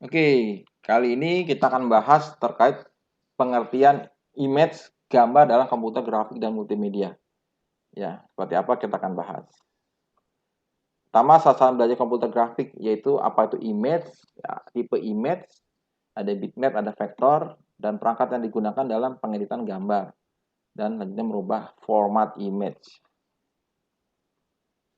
Oke, kali ini kita akan bahas terkait pengertian image gambar dalam komputer grafik dan multimedia. Ya, seperti apa kita akan bahas. Pertama, sasaran belajar komputer grafik yaitu apa itu image, ya, tipe image, ada bitmap, ada vektor, dan perangkat yang digunakan dalam pengeditan gambar, dan selanjutnya merubah format image.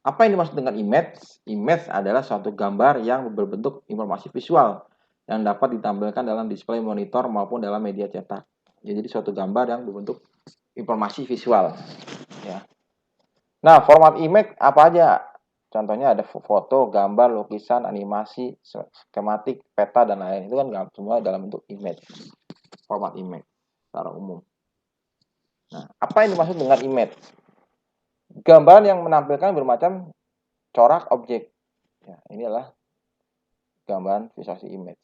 Apa yang dimaksud dengan image? Image adalah suatu gambar yang berbentuk informasi visual yang dapat ditampilkan dalam display monitor maupun dalam media cetak. Jadi suatu gambar yang berbentuk informasi visual. Ya. Nah, format image apa aja? Contohnya ada foto, gambar, lukisan, animasi, skematik, peta, dan lain-lain. Itu kan semua dalam bentuk image. Format image secara umum. Nah, apa yang dimaksud dengan image? Gambar yang menampilkan bermacam corak objek. Ya, inilah gambaran visualisasi image.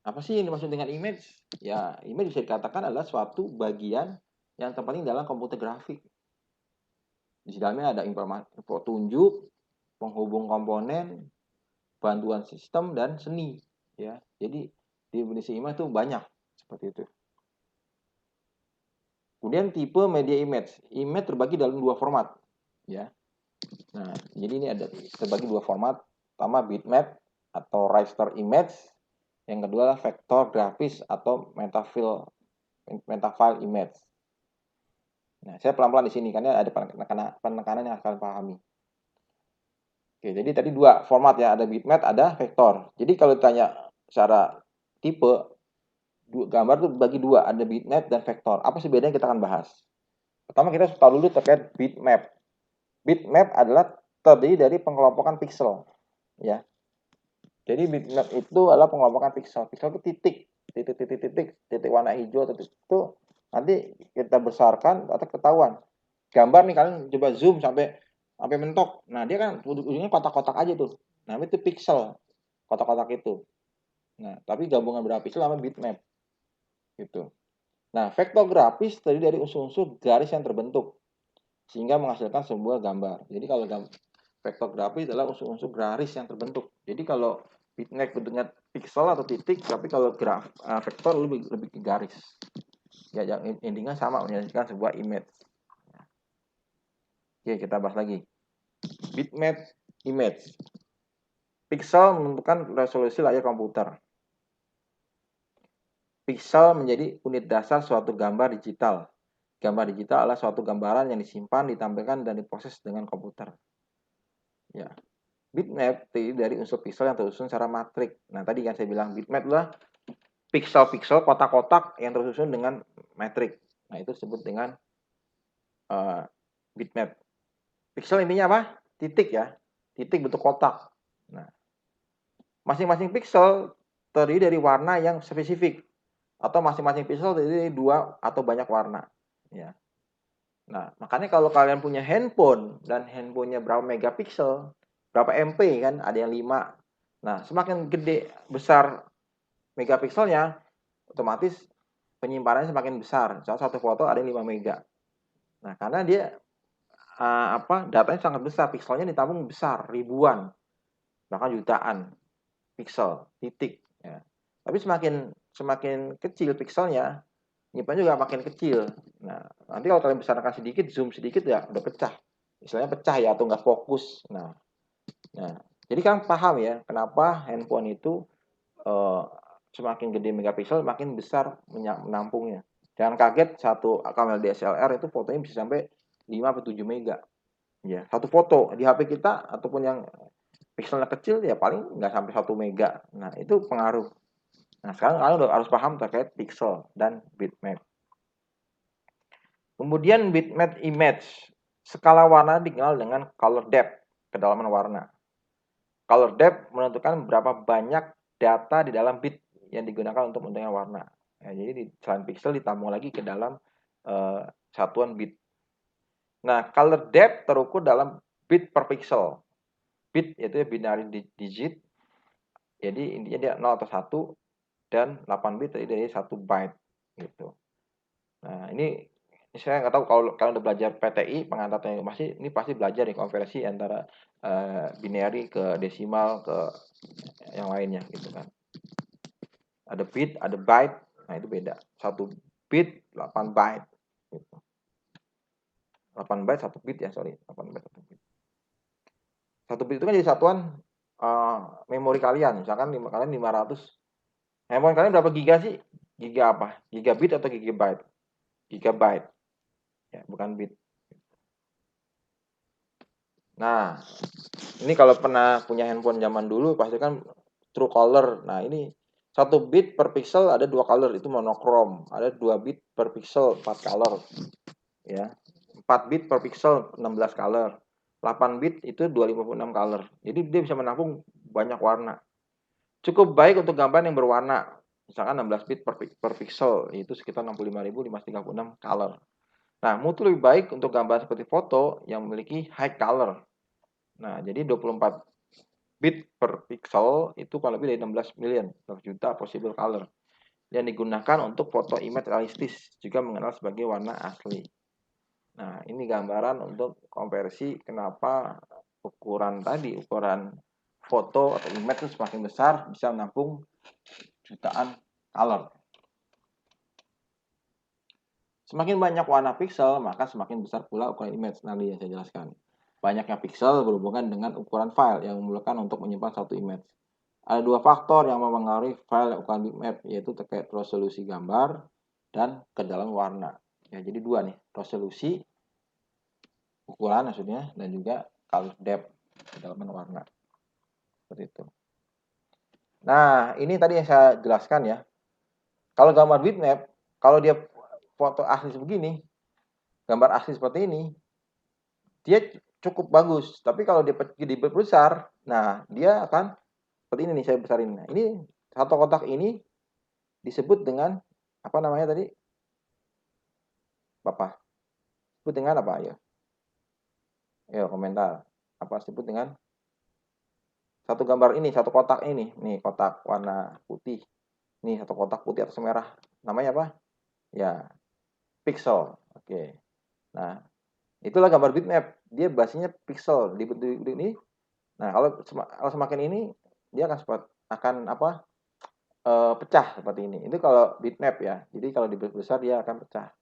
Apa sih yang dimaksud dengan image? Ya, image bisa dikatakan adalah suatu bagian yang terpenting dalam komputer grafik. Di dalamnya ada informasi petunjuk, penghubung komponen, bantuan sistem, dan seni. Ya, jadi definisi image itu banyak seperti itu. Kemudian tipe media image. Image terbagi dalam dua format. Ya. Nah, jadi ini ada terbagi dua format. Pertama bitmap atau raster image. Yang kedua adalah vektor grafis atau metafile image. Nah, saya pelan-pelan di sini karena ada penekanan yang akan pahami. Oke, jadi tadi dua format ya, ada bitmap, ada vektor. Jadi kalau ditanya secara tipe, gambar itu bagi dua, ada bitmap dan vektor. Apa sih bedanya kita akan bahas. Pertama kita tahu dulu terkait bitmap. Bitmap adalah terdiri dari pengelompokan pixel, ya. Jadi bitmap itu adalah pengelompokan pixel. Pixel itu titik warna hijau, titik itu nanti kita besarkan atau ketahuan. Gambar nih kalian coba zoom sampai mentok. Nah, dia kan ujungnya kotak-kotak aja tuh. Nah, itu pixel. Kotak-kotak itu. Nah, tapi gabungan berapa pixel sama bitmap. Gitu. Nah, vektor grafis terdiri dari unsur-unsur garis yang terbentuk sehingga menghasilkan sebuah gambar. Jadi kalau vektor grafis adalah unsur-unsur garis yang terbentuk. Jadi kalau bitmap bentuknya pixel atau titik, tapi kalau vektor lebih ke garis. Ya, yang intinya sama menjadikan sebuah image. Oke, kita bahas lagi. Bitmap image. Pixel menentukan resolusi layar komputer. Pixel menjadi unit dasar suatu gambar digital. Gambar digital adalah suatu gambaran yang disimpan, ditampilkan, dan diproses dengan komputer. Ya. Bitmap terdiri dari unsur pixel yang tersusun secara matrik. Nah, tadi kan saya bilang bitmap adalah pixel-pixel, kotak-kotak yang tersusun dengan matrik. Nah, itu disebut dengan bitmap. Pixel intinya apa? Titik ya. Titik bentuk kotak. Nah, masing-masing pixel terdiri dari warna yang spesifik. Atau masing-masing pixel terdiri dari dua atau banyak warna. Ya. Nah, makanya kalau kalian punya handphone dan handphonenya berapa megapiksel, berapa MP kan, ada yang 5. Nah, semakin gede besar megapikselnya, otomatis penyimpanannya semakin besar. Salah satu foto ada yang 5 mega. Nah, karena dia datanya sangat besar, pikselnya ditampung besar, ribuan, bahkan jutaan piksel, titik. Ya. Tapi semakin kecil pikselnya, nyimpan juga makin kecil. Nah, nanti kalau kalian besarkan sedikit, zoom sedikit ya udah pecah. Misalnya pecah ya atau nggak fokus. Nah, jadi kan paham ya kenapa handphone itu semakin gede megapiksel, makin besar menampungnya. Jangan kaget satu kamera DSLR itu fotonya bisa sampai 5 atau 7 mega. Ya, satu foto di HP kita ataupun yang pikselnya kecil ya paling nggak sampai 1 mega. Nah, itu pengaruh. Nah, sekarang kalian udah harus paham terkait pixel dan bitmap. Kemudian bitmap image. Skala warna dikenal dengan color depth, kedalaman warna. Color depth menentukan berapa banyak data di dalam bit yang digunakan untuk menentukan warna. Ya, jadi selain pixel ditambah lagi ke dalam satuan bit. Nah, color depth terukur dalam bit per pixel. Bit yaitu binary digit. Jadi intinya dia 0 atau 1 dan 8 bit terdiri dari 1 byte gitu. Nah, ini Saya nggak tahu kalau kalian udah belajar PTI, pengantar teknik ini pasti belajar nih konversi antara binary ke desimal ke yang lainnya gitu kan. Ada bit, ada byte, nah itu beda. 1 bit 8 byte gitu. 8 byte 1 bit ya, sorry. 8 byte 1 bit. 1 bit itu kan jadi satuan memori kalian. Misalkan kalian 500. Handphone kalian berapa giga sih? Giga apa? Gigabit atau gigabyte? Gigabyte. Ya, bukan bit. Nah, ini kalau pernah punya handphone zaman dulu pasti kan true color. Nah, ini 1 bit per pixel ada 2 color, itu monochrome. Ada 2 bit per pixel 4 color. Ya. 4 bit per pixel 16 color. 8 bit itu 256 color. Jadi dia bisa menampung banyak warna. Cukup baik untuk gambar yang berwarna. Misalkan 16 bit per pixel, itu sekitar 65.536 color. Nah, mutu lebih baik untuk gambar seperti foto yang memiliki high color. Nah, jadi 24 bit per pixel itu kurang lebih dari 16 million per juta possible color yang digunakan untuk foto image realistis, juga mengenal sebagai warna asli. Nah, ini gambaran untuk konversi kenapa ukuran foto atau image itu semakin besar bisa menampung jutaan color. Semakin banyak warna pixel, maka semakin besar pula ukuran image. Nanti yang saya jelaskan. Banyaknya pixel berhubungan dengan ukuran file yang memerlukan untuk menyimpan satu image. Ada 2 faktor yang mempengaruhi file ukuran bitmap, yaitu terkait resolusi gambar dan kedalaman warna. Ya, jadi 2 nih, resolusi ukuran maksudnya, dan juga color depth, kedalaman warna. Seperti itu. Nah, ini tadi yang saya jelaskan ya. Kalau gambar bitmap, kalau dia foto asli sebegini, gambar asli seperti ini, dia cukup bagus. Tapi kalau dia besar, nah dia akan seperti ini nih, saya besarin. Nah, ini satu kotak ini disebut dengan apa namanya tadi? Bapak. Disebut dengan apa ya? Ayo komentar. Apa disebut dengan satu gambar ini, satu kotak ini. Nih kotak warna putih. Nih satu kotak putih atau merah. Namanya apa? Ya, pixel. Oke. Nah, itulah gambar bitmap. Dia basisnya pixel di ini. Nah, kalau semakin ini dia akan apa? Pecah seperti ini. Itu kalau bitmap ya. Jadi kalau dibesar dia akan pecah.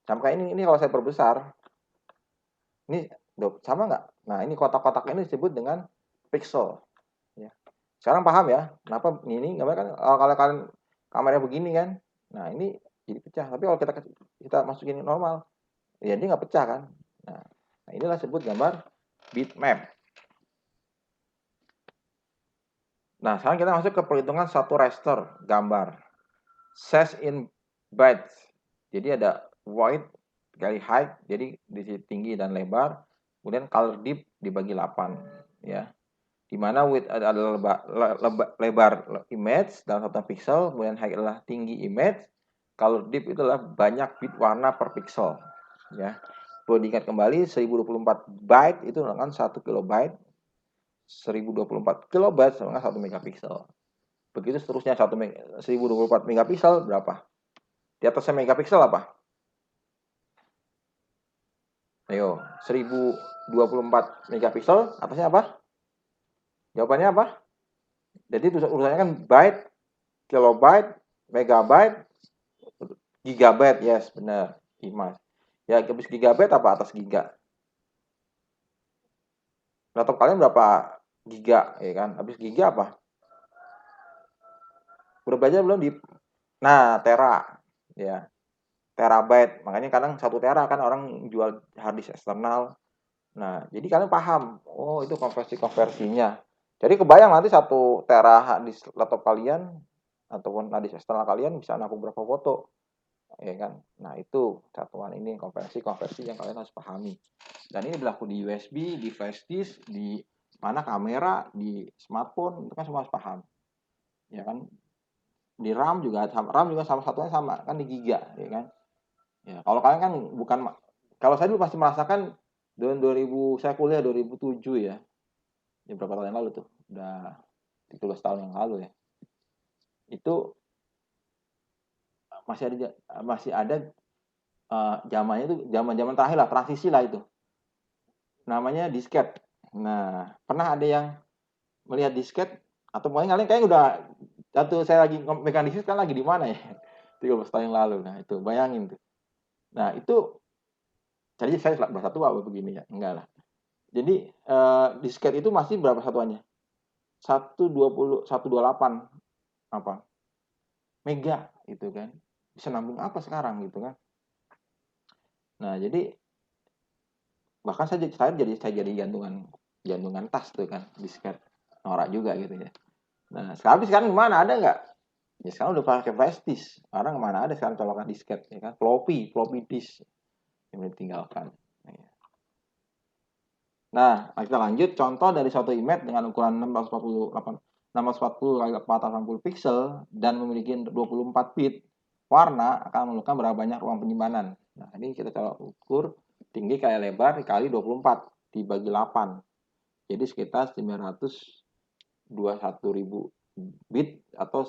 Sampai ini kalau saya perbesar, ini sama nggak? Nah, ini kotak-kotak ini disebut dengan pixel. Ya. Sekarang paham ya? Kenapa ini? Gambar kan kalau kalian kameranya begini kan, nah ini jadi pecah. Tapi kalau kita masukin normal, ya dia nggak pecah kan? Nah inilah sebut gambar bitmap. Nah, sekarang kita masuk ke perhitungan satu raster gambar. Size in bytes. Jadi ada width kali height, jadi di sini tinggi dan lebar. Kemudian color depth dibagi 8, ya. Di mana width adalah lebar image dalam 1 pixel, kemudian height adalah tinggi image, color depth itu adalah banyak bit warna per pixel, ya. Perlu diingat kembali 1024 byte itu dengan 1 kilobyte. 1024 kilobyte sama 1 megapiksel. Begitu seterusnya 1024 megapiksel berapa? Di atasnya megapiksel apa? Ayo, 1024 megapiksel atasnya apa? Jawabannya apa? Jadi urusannya kan byte, kilobyte, megabyte, gigabyte. Yes, benar. Imas. Ya, habis gigabyte apa atas giga? Laptop kalian berapa giga, ya kan? Habis giga apa? Udah belajar belum di tera, ya. Terabyte. Makanya kadang 1 tera kan orang jual harddisk eksternal. Nah, jadi kalian paham, oh itu konversinya. Jadi kebayang nanti 1 tera harddisk laptop kalian ataupun harddisk eksternal kalian bisa nampung berapa foto, ya kan? Nah, itu satuan ini konversi yang kalian harus pahami. Dan ini berlaku di USB, di flash disk, di mana kamera, di smartphone, itu kan semua harus paham. Ya kan? Di RAM juga sama satunya sama, kan di giga, ya kan? Ya, kalau kalian kan bukan, kalau saya dulu pasti merasakan tahun 2000, saya kuliah 2007 ya. Ya berapa tahun yang lalu tuh? Udah 13 tahun yang lalu ya. Itu masih ada zamannya itu zaman-zaman terakhir lah, transisi lah itu. Namanya disket. Nah, pernah ada yang melihat disket atau mungkin kalian kayaknya udah satu saya lagi megang disket kan lagi di mana ya? 13 tahun yang lalu. Nah, itu bayangin tuh. Nah, itu jadi saya bahasa tua begini ya. Enggak lah. Jadi disket itu masih berapa satuannya? 128 apa? Mega gitu kan. Bisa nambung apa sekarang gitu kan. Nah, jadi bahkan saya jadi gantungan tas tuh kan disket. Norak juga gitu ya. Nah, sekarang gimana? Ada nggak? Ya sekarang udah pakai flash disk. Sekarang mana ada sekarang colokan disket ya kan? Floppy disk yang ditinggalkan. Nah, kita lanjut contoh dari suatu image dengan ukuran 640 kali 480 pixel dan memiliki 24 bit warna akan memerlukan berapa banyak ruang penyimpanan. Nah, ini kita coba ukur tinggi kali lebar dikali 24 dibagi 8. Jadi sekitar 921.000 bit atau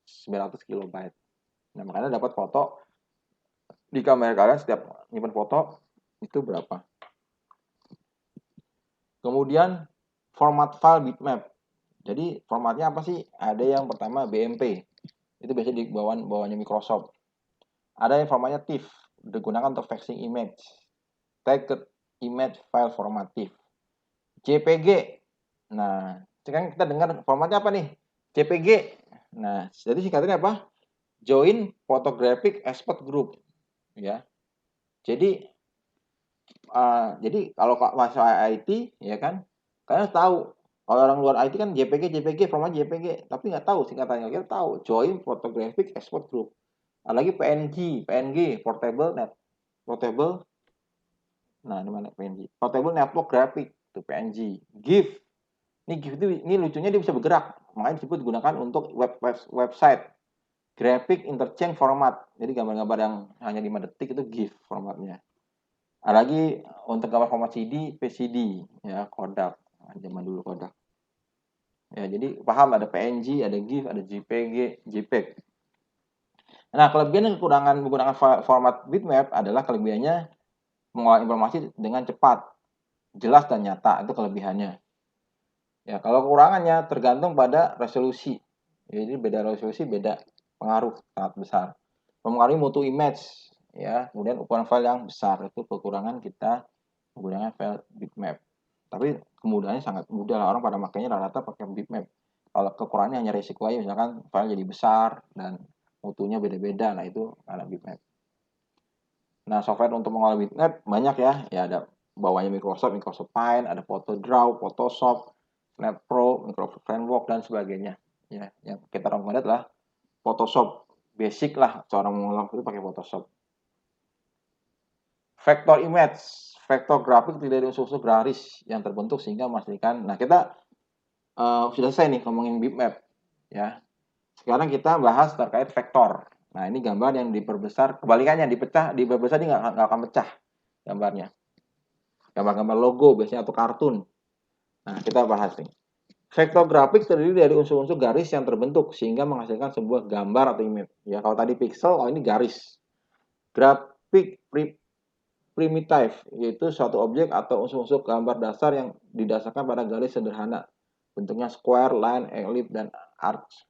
900 kilobyte. Nah, makanya dapat foto di kamera kalian setiap nyimpan foto itu berapa. Kemudian format file bitmap. Jadi formatnya apa sih? Ada yang pertama BMP. Itu biasanya di bawahnya Microsoft. Ada yang formatnya TIFF, digunakan untuk faxing image. Tagged image file format TIFF. JPG. Nah, sekarang kita dengar formatnya apa nih? JPG. Nah, jadi singkatannya apa? Joint Photographic Expert Group. Ya. Jadi kalau masalah IT ya kan, kalian tahu kalau orang luar IT kan JPG, format JPG, tapi nggak tahu singkatannya. Kita tahu Joint Photographic Export Group. Ada lagi PNG, Portable. Nah, di mana PNG? Portable Network Graphic, itu PNG. GIF. Ini lucunya dia bisa bergerak, makanya disebut digunakan untuk website. Graphic Interchange Format. Jadi gambar-gambar yang hanya 5 detik itu GIF formatnya. Ada lagi untuk gambar format CD, PCD, ya Kodak, zaman dulu Kodak. Ya, jadi paham ada PNG, ada GIF, ada JPG, JPEG. Nah, kelebihan dan kekurangan menggunakan format bitmap adalah kelebihannya mengolah informasi dengan cepat, jelas dan nyata, itu kelebihannya. Ya, kalau kekurangannya tergantung pada resolusi. Jadi beda resolusi beda pengaruh sangat besar. Mempengaruhi mutu image, ya, kemudian ukuran file yang besar itu kekurangan kita menggunakan file bitmap. Tapi kemudahannya sangat mudah lah, orang pada makanya rata-rata pakai bitmap. Kalau kekurangannya hanya resiko aja, misalkan file jadi besar dan mutunya beda-beda, nah itu karena bitmap. Nah, software untuk mengolah bitmap banyak ya. Ya ada bawahnya Microsoft Paint, ada PhotoDraw, Photoshop, Snap Pro, Microsoft Framework dan sebagainya. Ya, yang kita rekomendasi adalah Photoshop. Basic lah cara mengolah itu pakai Photoshop. Vektor image, vektor grafik terdiri dari unsur-unsur garis yang terbentuk sehingga memastikan. Nah, kita sudah selesai nih ngomongin bitmap, ya. Sekarang kita bahas terkait vektor. Nah, ini gambar yang diperbesar, kebalikannya diperbesar dia nggak akan pecah gambarnya. Gambar-gambar logo biasanya atau kartun. Nah, kita bahas nih. Vektor grafik terdiri dari unsur-unsur garis yang terbentuk sehingga menghasilkan sebuah gambar atau image. Ya, kalau tadi pixel, kalau ini garis. Grafik primitif, yaitu suatu objek atau unsur-unsur gambar dasar yang didasarkan pada garis sederhana. Bentuknya square, line, ellipse, dan arch.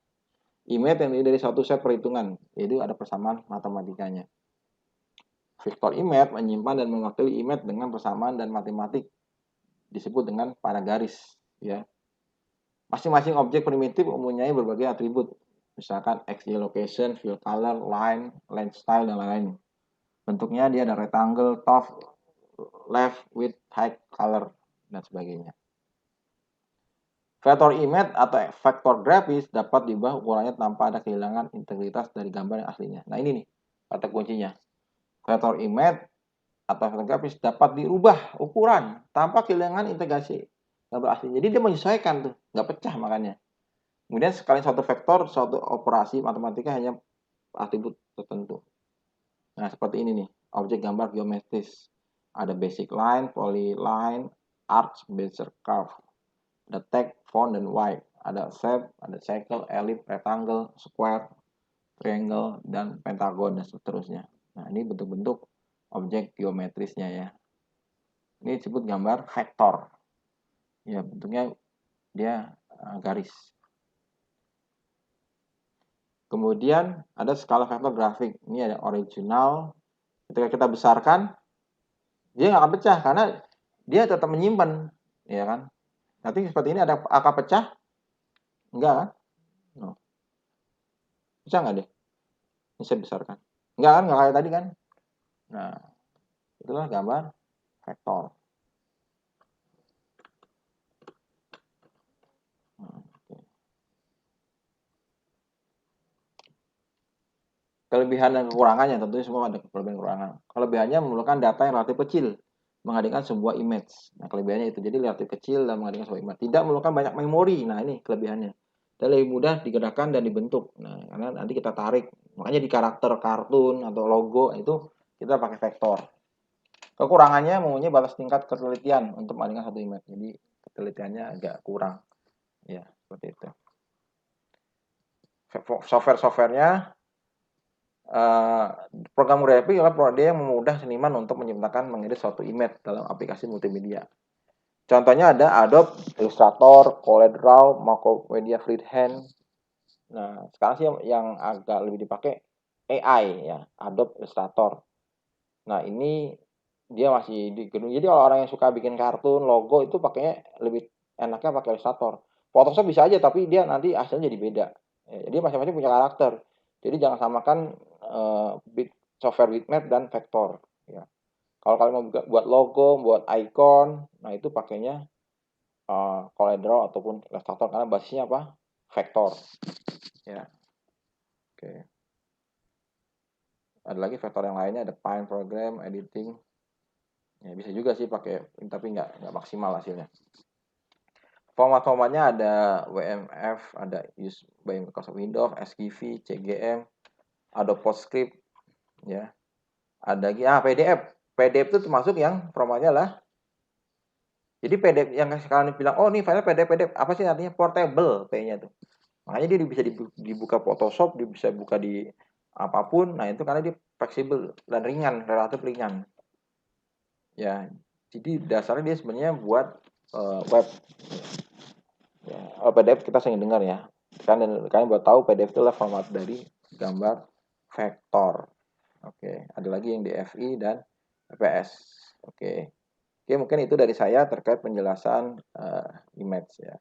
Image yang terdiri dari satu set perhitungan, yaitu ada persamaan matematikanya. Vektor image menyimpan dan mewakili image dengan persamaan dan matematik, disebut dengan pada garis. Ya, masing-masing objek primitif mempunyai berbagai atribut, misalkan XY location, fill color, line, length style, dan lain-lain. Bentuknya dia ada rectangle, top, left, width, height, color, dan sebagainya. Vektor image atau vektor grafis dapat diubah ukurannya tanpa ada kehilangan integritas dari gambar yang aslinya. Nah, ini nih kata kuncinya. Vektor image atau vektor grafis dapat diubah ukuran tanpa kehilangan integrasi gambar aslinya. Jadi dia menyesuaikan tuh, nggak pecah makanya. Kemudian sekali suatu vektor, suatu operasi matematika hanya atribut tertentu. Nah, seperti ini nih, objek gambar geometris. Ada basic line, polyline, arch, bezier curve. Ada text, font, dan white. Ada shape, ada circle, ellipse, rectangle, square, triangle, dan pentagon, dan seterusnya. Nah, ini bentuk-bentuk objek geometrisnya ya. Ini disebut gambar vektor. Ya, bentuknya dia garis. Kemudian ada skala vektor grafik. Ini ada original. Ketika kita besarkan, dia nggak akan pecah karena dia tetap menyimpan, ya kan? Nanti seperti ini ada angka pecah, enggak kan? No. Pecah nggak deh? Ini saya besarkan. Enggak kan? Nggak kayak tadi kan? Nah, itulah gambar vektor. Kelebihan dan kekurangannya tentunya semua ada kelebihan kekurangan. Kelebihannya memerlukan data yang relatif kecil menghadirkan sebuah image. Nah, kelebihannya itu jadi relatif kecil dan menghadirkan sebuah image. Tidak memerlukan banyak memori. Nah, ini kelebihannya. Dan lebih mudah digerakkan dan dibentuk. Nah, karena nanti kita tarik. Makanya di karakter kartun atau logo itu kita pakai vektor. Kekurangannya mempunyai batas tingkat ketelitian untuk menghadirkan satu image. Jadi ketelitiannya agak kurang. Ya, seperti itu. Software-softwarenya program grafik adalah dia yang memudahkan seniman untuk menciptakan mengedit suatu image dalam aplikasi multimedia. Contohnya ada Adobe Illustrator, CorelDRAW, Macromedia Freehand. Nah, sekarang sih yang agak lebih dipakai AI ya, Adobe Illustrator. Nah, ini dia masih di gedung. Jadi kalau orang yang suka bikin kartun, logo itu pakainya lebih enaknya pakai Illustrator. Photoshop bisa aja tapi dia nanti hasilnya jadi beda. Ya, jadi masing-masing punya karakter. Jadi jangan samakan software bitmap dan vektor. Ya. Kalau kalian mau buat logo, buat icon, nah itu pakainya CorelDRAW ataupun Illustrator karena basisnya apa? Vektor. Ya. Oke. Ada lagi vektor yang lainnya, ada Paint program, editing. Ya bisa juga sih pakai, tapi nggak maksimal hasilnya. Format-formatnya ada WMF, ada Use by Microsoft Windows, SKV, CGM, Adobe PostScript, ya. Ada lagi PDF. PDF itu termasuk yang formatnya lah. Jadi PDF yang sekarang bilang, oh ini file PDF, apa sih artinya? Portable P-nya tuh. Makanya dia bisa dibuka Photoshop, dia bisa buka di apapun. Nah itu karena dia fleksibel dan ringan, relatif ringan. Ya, jadi dasarnya dia sebenarnya buat web. Ya, PDF kita sering dengar ya. Kalian buat tahu PDF itu adalah format dari gambar vektor. Oke, ada lagi yang DFI dan EPS. Oke, mungkin itu dari saya terkait penjelasan image ya.